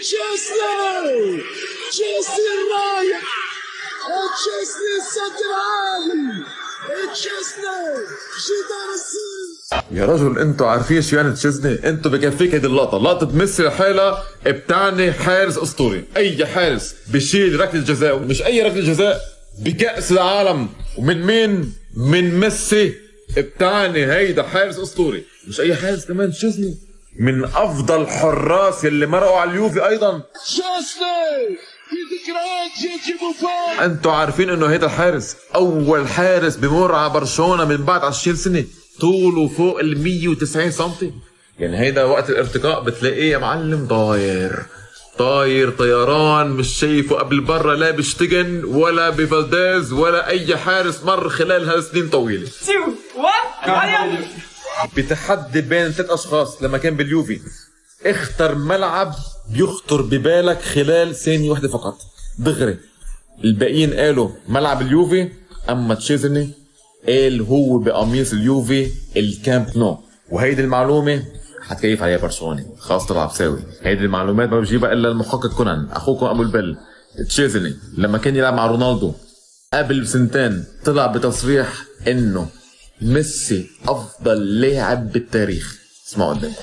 تشيزني الرايع، تشيزني الصد العالي، تشيزني جدار السن. يا رجل انتوا عارفين شو يعني تشيزني؟ انتوا بكفيك هيدي لقطة ميسي لحالها بتعني حارس اسطوري. اي حارس بشيل ركلة جزاء، مش اي ركلة جزاء، بكأس العالم، ومن مين؟ من ميسي. بتعني هيدا حارس اسطوري، مش اي حارس كمان. تشيزني من افضل حراس اللي مرقوا على اليوفي ايضا. تشيزني في ذكريات جيجي بوفون. انتوا عارفين انه هيدا الحارس اول حارس بمر على برشلونة من بعد 20 سنة، طوله فوق ال 190 سنتي. يعني هيدا وقت الارتقاء بتلاقيه يا معلم طاير طيران مش شايفه قبل برا، لا بشتجن ولا بفالديز ولا اي حارس مر خلال هالسنين طويله. بتحدي بين 3 اشخاص لما كان باليوفي، اختر ملعب بيخطر ببالك خلال ثانيه واحده فقط دغري. الباقيين قالوا ملعب اليوفي، اما تشيزني قال هو بقميص اليوفي الكامب نو. وهيدي المعلومه حتكيف عليها برشلونة خاصة العبساوي. هيدي المعلومات ما بجيبها الا المحقق كونان اخوكم ابو البل. تشيزني لما كان يلعب مع رونالدو قبل سنتين طلع بتصريح انه ميسي افضل لاعب بالتاريخ. اسمعوا قدامكم.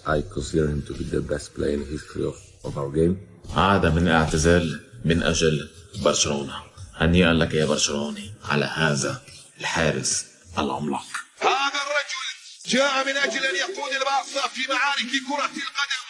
I consider him to be the best player in history of our game. عاد من الاعتزال من اجل برشلونة. هنيئا لك يا برشلوني على هذا الحارس العملاق. هذا الرجل جاء من أجل أن يقود البارسا في معارك كرة القدم.